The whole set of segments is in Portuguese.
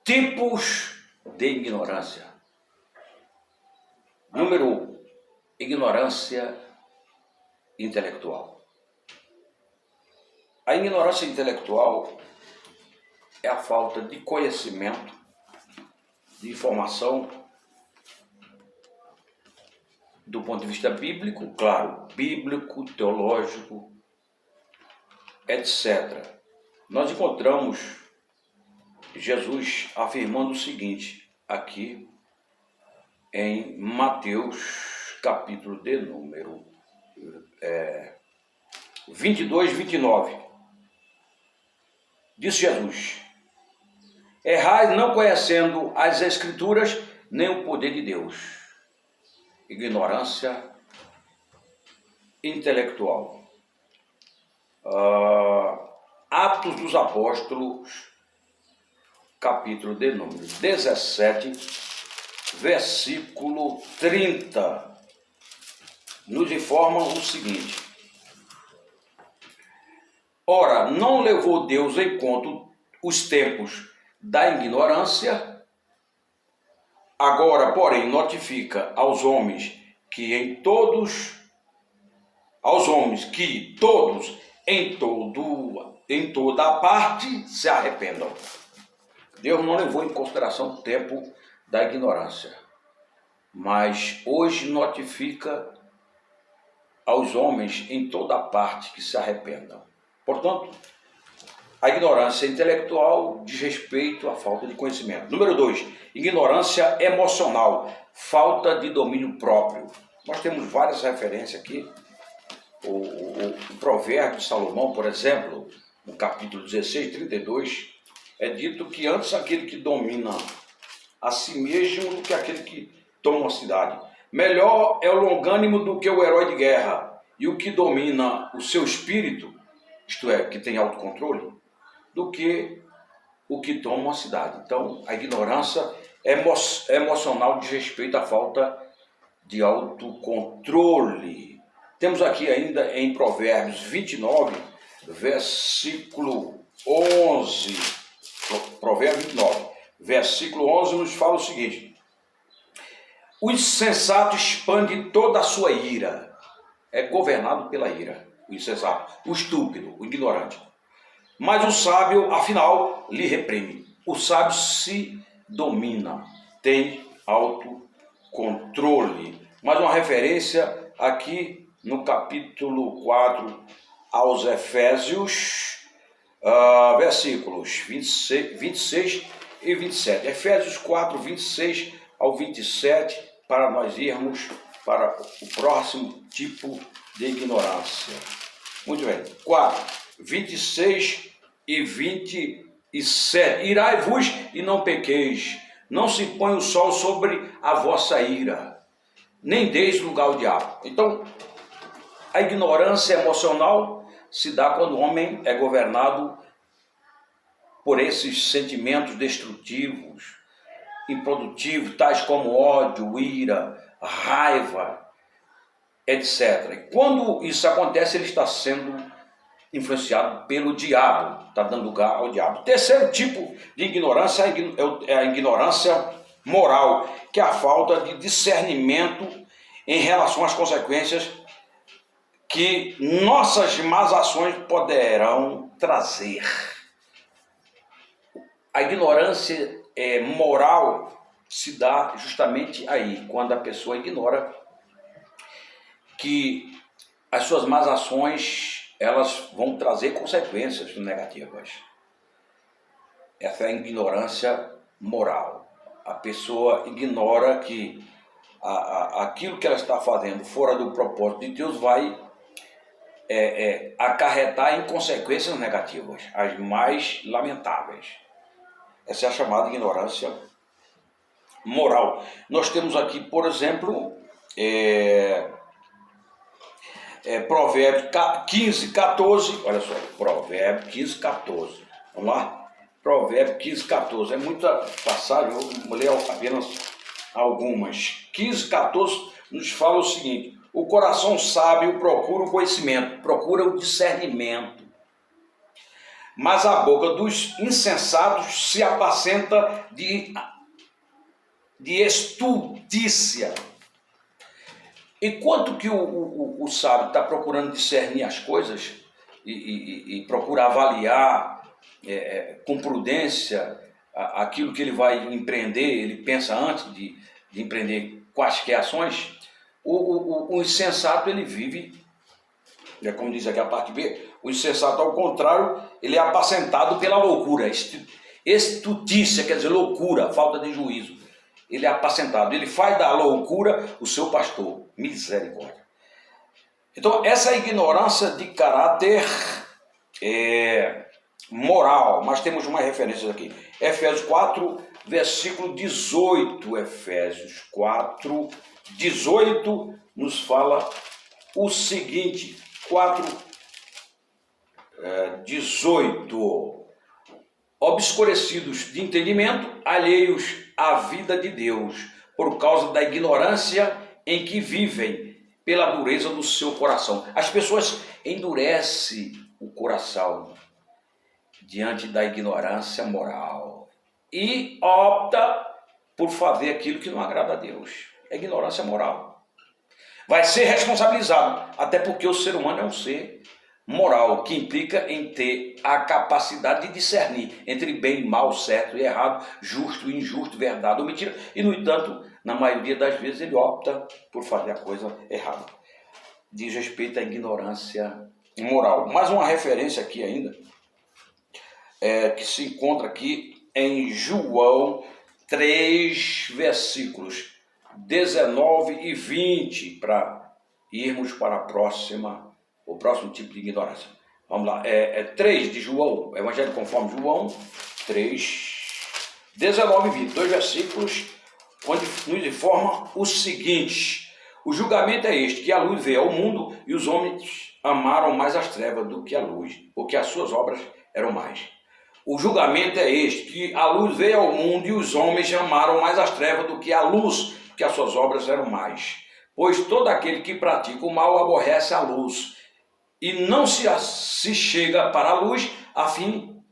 Tipos de ignorância. Número 1, ignorância intelectual. A ignorância intelectual é a falta de conhecimento, de informação, do ponto de vista bíblico, claro, bíblico, teológico, etc. Nós encontramos Jesus afirmando o seguinte, aqui em Mateus, capítulo de número 22, 29. Disse Jesus: errais não conhecendo as Escrituras, nem o poder de Deus. Ignorância intelectual. Atos dos Apóstolos, capítulo de número 17, versículo 30, nos informa o seguinte: ora, não levou Deus em conta os tempos da ignorância, agora, porém, notifica aos homens que todos em toda a parte se arrependam. Deus não levou em consideração o tempo da ignorância, mas hoje notifica aos homens em toda a parte que se arrependam. Portanto, a ignorância intelectual diz respeito à falta de conhecimento. Número 2, ignorância emocional, falta de domínio próprio. Nós temos várias referências aqui. O provérbio de Salomão, por exemplo, no capítulo 16, 32, é dito que antes aquele que domina a si mesmo do que aquele que toma a cidade. Melhor é o longânimo do que o herói de guerra, e o que domina o seu espírito, isto é, que tem autocontrole, do que o que toma a cidade. Então, a ignorância emocional diz respeito à falta de autocontrole. Temos aqui ainda em Provérbios 29, versículo 11, Provérbio 29, versículo 11 nos fala o seguinte: o insensato expande toda a sua ira, é governado pela ira, o insensato, o estúpido, o ignorante. Mas o sábio, afinal, lhe reprime. O sábio se domina, tem autocontrole. Mais uma referência aqui no capítulo 4 aos Efésios, versículos 26 e 27. Efésios 4, 26 ao 27, para nós irmos para o próximo tipo de ignorância. Muito bem. 4, 26 e 27. Irai-vos e não pequeis, não se põe o sol sobre a vossa ira, nem deis lugar ao diabo. Então, a ignorância emocional se dá quando o homem é governado por esses sentimentos destrutivos, improdutivos, tais como ódio, ira, raiva, etc. E quando isso acontece, ele está sendo influenciado pelo diabo, está dando lugar ao diabo. Terceiro tipo de ignorância é a ignorância moral, que é a falta de discernimento em relação às consequências que nossas más ações poderão trazer. A ignorância moral se dá justamente aí, quando a pessoa ignora que as suas más ações elas vão trazer consequências negativas. Essa é a ignorância moral. A pessoa ignora que aquilo que ela está fazendo fora do propósito de Deus vai acarretar em consequências negativas, as mais lamentáveis. Essa é a chamada ignorância moral. Nós temos aqui, por exemplo, Provérbios 15, 14, olha só, Provérbios 15, 14, vamos lá? Provérbios 15, 14, é muita passagem, eu vou ler apenas algumas. 15, 14 nos fala o seguinte: o coração sábio procura o conhecimento, procura o discernimento, mas a boca dos insensatos se apacenta de estultícia. Enquanto que o sábio está procurando discernir as coisas e procura avaliar com prudência aquilo que ele vai empreender, ele pensa antes de empreender quaisquer ações, o insensato ele vive, como diz aqui a parte B, o insensato ao contrário, ele é apacentado pela loucura, estultícia quer dizer loucura, falta de juízo. Ele é apacentado, ele faz da loucura o seu pastor, misericórdia. Então essa é a ignorância de caráter moral, mas temos uma referência aqui, Efésios 4, versículo 18, Efésios 4, 18, nos fala o seguinte, 4, 18, obscurecidos de entendimento, alheios à vida de Deus, por causa da ignorância em que vivem, pela dureza do seu coração. As pessoas endurecem o coração diante da ignorância moral e opta por fazer aquilo que não agrada a Deus. É ignorância moral. Vai ser responsabilizado, até porque o ser humano é um ser moral, que implica em ter a capacidade de discernir entre bem e mal, certo e errado, justo e injusto, verdade ou mentira, e no entanto, na maioria das vezes ele opta por fazer a coisa errada. Diz respeito à ignorância moral. Mais uma referência aqui ainda, que se encontra aqui em João 3, versículos 19 e 20, para irmos para o próximo tipo de ignorância. Vamos lá, 3 de João, Evangelho conforme João, 3, 19 e 20, 2 versículos, onde nos informa o seguinte: o julgamento é este, que a luz veio ao mundo e os homens amaram mais as trevas do que a luz, porque as suas obras eram mais. O julgamento é este, que a luz veio ao mundo e os homens amaram mais as trevas do que a luz, porque as suas obras eram mais. Pois todo aquele que pratica o mal aborrece a luz e não se chega para a luz, a fim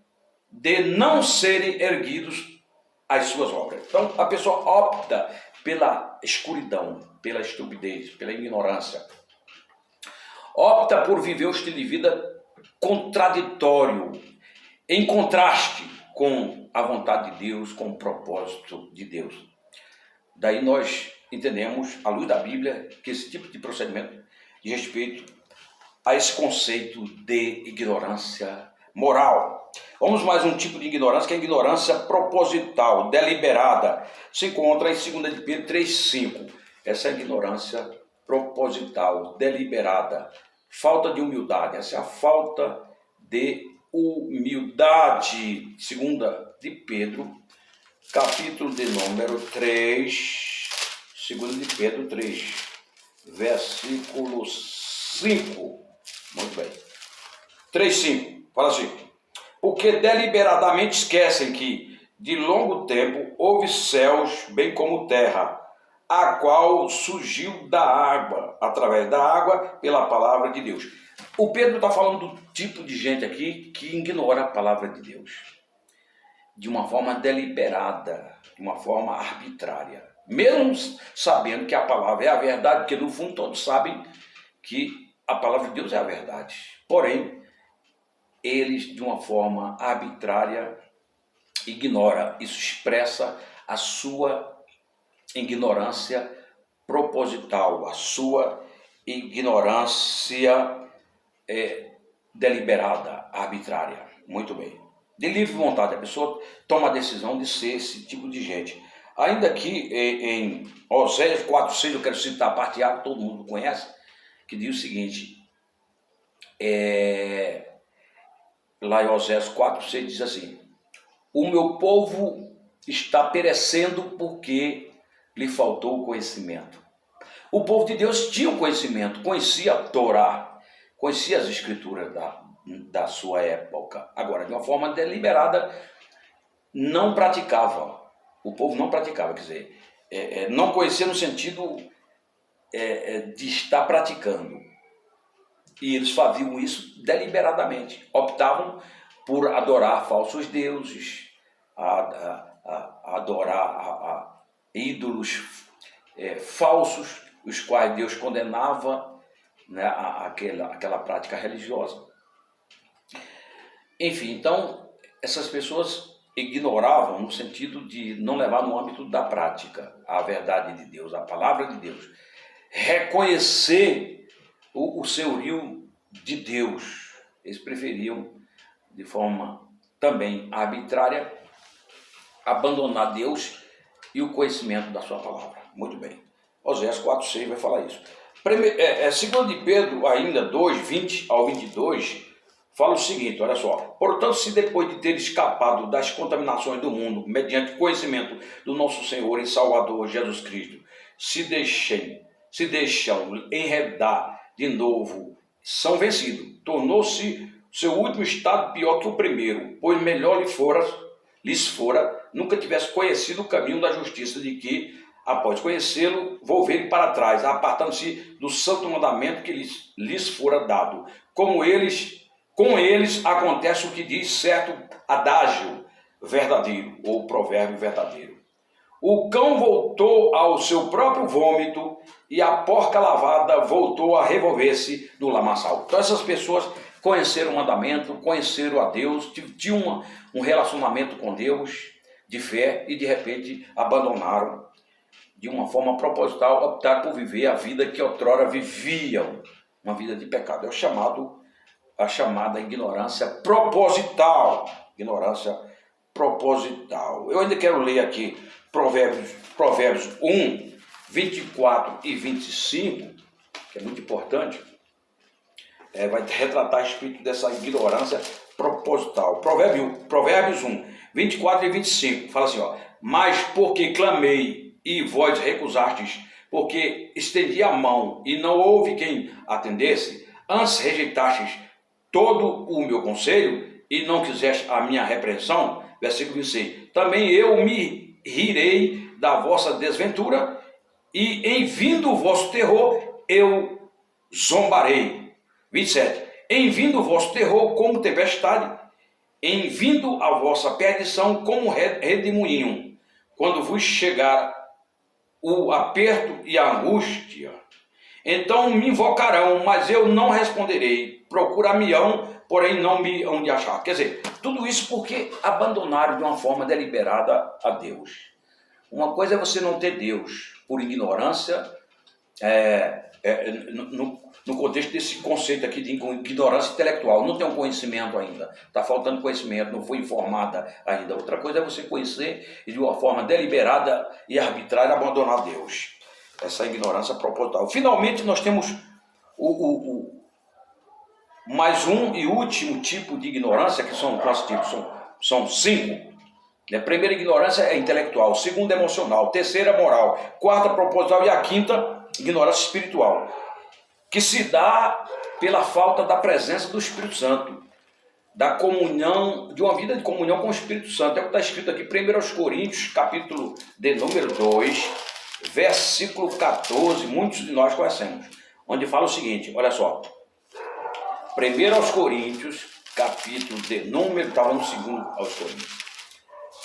de não serem erguidos as suas obras. Então a pessoa opta pela escuridão, pela estupidez, pela ignorância. Opta por viver um estilo de vida contraditório, em contraste com a vontade de Deus, com o propósito de Deus. Daí nós entendemos, à luz da Bíblia, que esse tipo de procedimento diz respeito a esse conceito de ignorância moral. Vamos mais um tipo de ignorância, que é a ignorância proposital, deliberada. Se encontra em 2 de Pedro 3,5. Essa é a ignorância proposital, deliberada. Falta de humildade, essa é a falta de humildade. 2 de Pedro, capítulo de número 3, 2 de Pedro 3, versículo 5. Muito bem. 3,5. Fala assim: porque deliberadamente esquecem que de longo tempo houve céus, bem como terra, a qual surgiu da água, através da água, pela palavra de Deus. O Pedro está falando do tipo de gente aqui que ignora a palavra de Deus de uma forma deliberada, de uma forma arbitrária, mesmo sabendo que a palavra é a verdade, porque no fundo todos sabem que a palavra de Deus é a verdade. Porém, eles de uma forma arbitrária ignoram. Isso expressa a sua ignorância proposital, a sua ignorância deliberada, arbitrária. Muito bem. De livre vontade, a pessoa toma a decisão de ser esse tipo de gente. Ainda aqui em Oséias 4,6, eu quero citar a parte A que todo mundo conhece, que diz o seguinte, lá em Oséias 4,6 diz assim: o meu povo está perecendo porque lhe faltou o conhecimento. O povo de Deus tinha o conhecimento, conhecia a Torá, conhecia as escrituras da sua época. Agora, de uma forma deliberada, não praticava. O povo não praticava, quer dizer, não conhecia no sentido de estar praticando. E eles faziam isso deliberadamente, optavam por adorar falsos deuses, adorar a ídolos falsos, os quais Deus condenava, né, aquela prática religiosa. Enfim, então, essas pessoas ignoravam no sentido de não levar no âmbito da prática a verdade de Deus, a palavra de Deus. Reconhecer o senhorio de Deus. Eles preferiam, de forma também arbitrária, abandonar Deus e o conhecimento da sua palavra. Muito bem. Oséias 4,6 vai falar isso. Segundo de Pedro, ainda 2, 20 ao 22, fala o seguinte, olha só. Portanto, se depois de ter escapado das contaminações do mundo, mediante o conhecimento do nosso Senhor e Salvador Jesus Cristo, se deixam enredar de novo, são vencidos. Tornou-se seu último estado pior que o primeiro, pois melhor lhes fora nunca tivesse conhecido o caminho da justiça, de que, após conhecê-lo, volverem para trás, apartando-se do santo mandamento que lhes fora dado. Com eles acontece o que diz certo adágio verdadeiro, ou provérbio verdadeiro. O cão voltou ao seu próprio vômito e a porca lavada voltou a revolver-se no lamaçal. Então essas pessoas conheceram o mandamento, conheceram a Deus, tinham um relacionamento com Deus de fé e de repente abandonaram de uma forma proposital, optaram por viver a vida que outrora viviam, uma vida de pecado. É a chamada ignorância proposital. Ignorância proposital. Eu ainda quero ler aqui Provérbios 1, 24 e 25, que é muito importante, vai retratar a respeito dessa ignorância proposital. Provérbios 1, 24 e 25, fala assim, ó, mas porque clamei e vós recusastes, porque estendi a mão e não houve quem atendesse, antes rejeitastes todo o meu conselho e não quiseste a minha repreensão, versículo 26, também eu me rirei da vossa desventura, e em vindo o vosso terror, eu zombarei. 27. Em vindo o vosso terror como tempestade, em vindo a vossa perdição como redemoinho, quando vos chegar o aperto e a angústia, então me invocarão, mas eu não responderei, procurar-me-ão, porém não me hão de achar. Quer dizer, tudo isso porque abandonaram de uma forma deliberada a Deus. Uma coisa é você não ter Deus por ignorância, no contexto desse conceito aqui de ignorância intelectual, não tem um conhecimento ainda, está faltando conhecimento, não foi informada ainda. Outra coisa é você conhecer e de uma forma deliberada e arbitrária abandonar Deus. Essa ignorância proposital. Finalmente nós temos mais um e último tipo de ignorância, que são quantos tipos? São 5. A primeira ignorância é intelectual, segunda emocional, terceira moral, quarta proposital e a quinta ignorância espiritual, que se dá pela falta da presença do Espírito Santo, da comunhão, de uma vida de comunhão com o Espírito Santo. É o que está escrito aqui, 1 Coríntios, capítulo de número 2, versículo 14, muitos de nós conhecemos, onde fala o seguinte, olha só, 1 Coríntios, capítulo de número, estava no segundo aos Coríntios,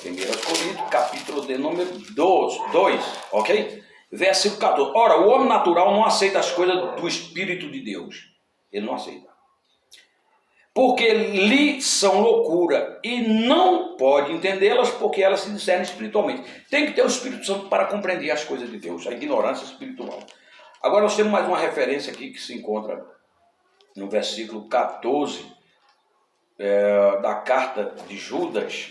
1 Coríntios, capítulo de número 2, ok? Versículo 14. Ora, o homem natural não aceita as coisas do Espírito de Deus. Ele não aceita. Porque lhe são loucura e não pode entendê-las porque elas se discernem espiritualmente. Tem que ter o Espírito Santo para compreender as coisas de Deus, a ignorância espiritual. Agora nós temos mais uma referência aqui que se encontra no versículo 14, da carta de Judas,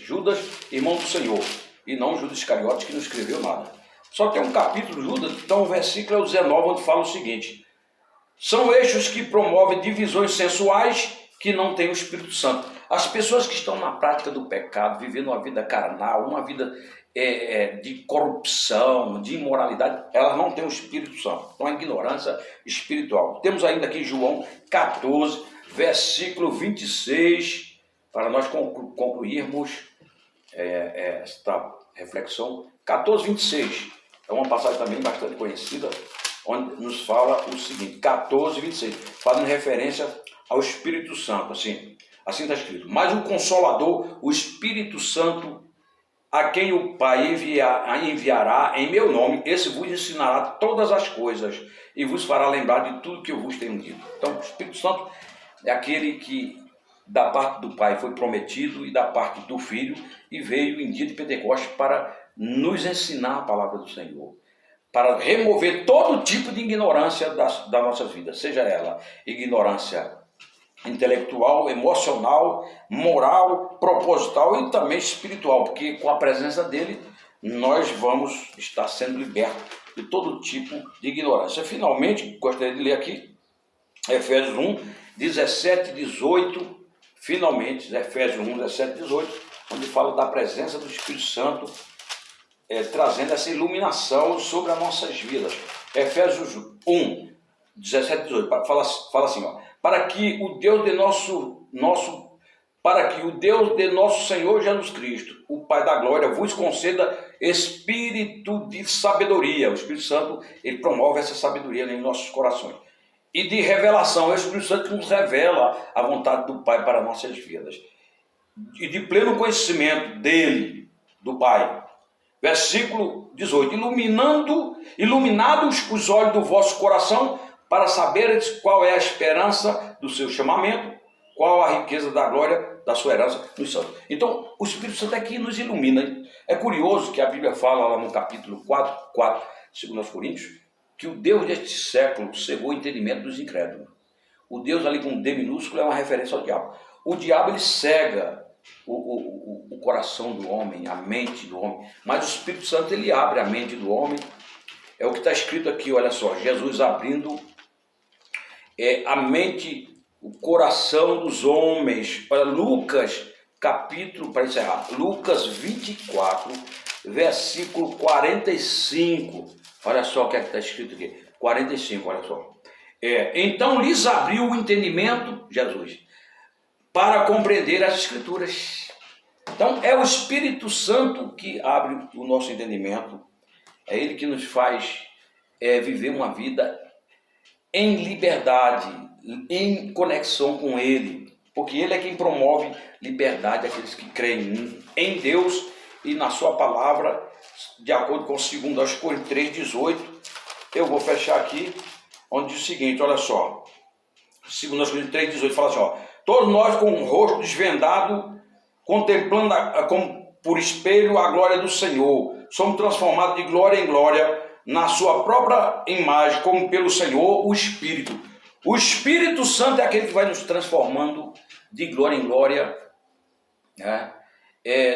irmão do Senhor, e não Judas Iscariotes, que não escreveu nada. Só tem um capítulo, Judas, então o versículo é o 19, onde fala o seguinte: são estes que promovem divisões sensuais que não têm o Espírito Santo. As pessoas que estão na prática do pecado, vivendo uma vida carnal, uma vida de corrupção, de imoralidade, elas não têm o Espírito Santo. Então, a ignorância espiritual. Temos ainda aqui João 14, versículo 26, para nós concluirmos esta reflexão. 14, 26. É uma passagem também bastante conhecida, onde nos fala o seguinte, 14, 26, fazendo referência ao Espírito Santo, assim. Assim está escrito. Mas o Consolador, o Espírito Santo, a quem o Pai enviará em meu nome, esse vos ensinará todas as coisas e vos fará lembrar de tudo que eu vos tenho dito. Então, o Espírito Santo é aquele que da parte do Pai foi prometido e da parte do Filho e veio em dia de Pentecostes para nos ensinar a palavra do Senhor, para remover todo tipo de ignorância das nossas vidas, seja ela ignorância intelectual, emocional, moral, proposital e também espiritual, porque com a presença dele nós vamos estar sendo libertos de todo tipo de ignorância. Finalmente, gostaria de ler aqui Efésios 1, 17 e 18, finalmente, Efésios 1, 17 e 18, onde fala da presença do Espírito Santo, trazendo essa iluminação sobre as nossas vidas. Efésios 1, 17 e 18, fala assim, ó, para que o Deus de nosso Senhor Jesus Cristo, o Pai da glória, vos conceda espírito de sabedoria. O Espírito Santo, ele promove essa sabedoria em nossos corações. E de revelação, é o Espírito Santo que nos revela a vontade do Pai para nossas vidas. E de pleno conhecimento dele, do Pai. Versículo 18. Iluminados os olhos do vosso coração, para saberes qual é a esperança do seu chamamento, qual a riqueza da glória da sua herança nos santos. Então, o Espírito Santo é que nos ilumina. É curioso que a Bíblia fala lá no capítulo 4, 2 Coríntios, que o Deus deste século cegou o entendimento dos incrédulos. O Deus ali com D minúsculo é uma referência ao diabo. O diabo, ele cega o coração do homem, a mente do homem, mas o Espírito Santo, ele abre a mente do homem. É o que está escrito aqui, olha só, Jesus abrindo a mente, o coração dos homens. Olha, Lucas, capítulo, para encerrar, Lucas 24, versículo 45. Olha só o que está escrito aqui, 45, olha só. Então lhes abriu o entendimento, Jesus, para compreender as Escrituras. Então é o Espírito Santo que abre o nosso entendimento, é Ele que nos faz viver uma vida em liberdade, em conexão com Ele, porque Ele é quem promove liberdade àqueles que creem em Deus e na sua palavra, de acordo com 2 Coríntios 3,18. Eu vou fechar aqui, onde diz o seguinte, olha só, 2 Coríntios 3,18 fala assim, ó, todos nós com o rosto desvendado, contemplando como por espelho a glória do Senhor, somos transformados de glória em glória, na sua própria imagem, como pelo Senhor, o Espírito. O Espírito Santo é aquele que vai nos transformando de glória em glória, né?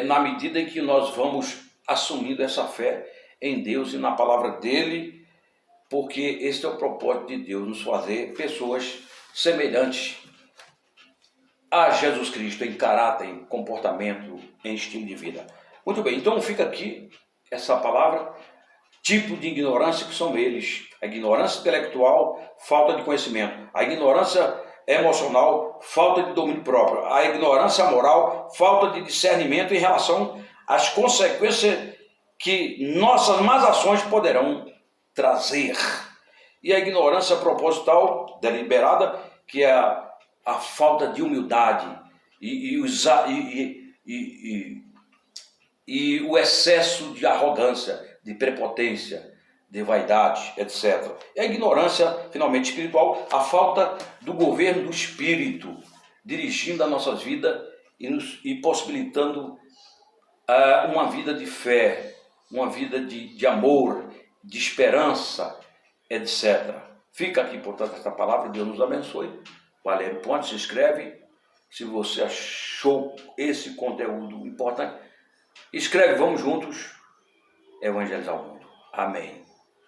Na medida em que nós vamos assumindo essa fé em Deus e na palavra dele, porque esse é o propósito de Deus, nos fazer pessoas semelhantes a Jesus Cristo em caráter, em comportamento, em estilo de vida. Muito bem, então fica aqui essa palavra. Tipo de ignorância que são eles: a ignorância intelectual, falta de conhecimento; a ignorância emocional, falta de domínio próprio; a ignorância moral, falta de discernimento em relação às consequências que nossas más ações poderão trazer; e a ignorância proposital, deliberada, que é a falta de humildade e o excesso de arrogância, de prepotência, de vaidade, etc. E a ignorância, finalmente, espiritual, a falta do governo do Espírito, dirigindo as nossas vidas e possibilitando uma vida de fé, uma vida de amor, de esperança, etc. Fica aqui, portanto, esta palavra. Deus nos abençoe. Valério Ponte, se inscreve. Se você achou esse conteúdo importante, escreve, vamos juntos evangelizar o mundo. Amém.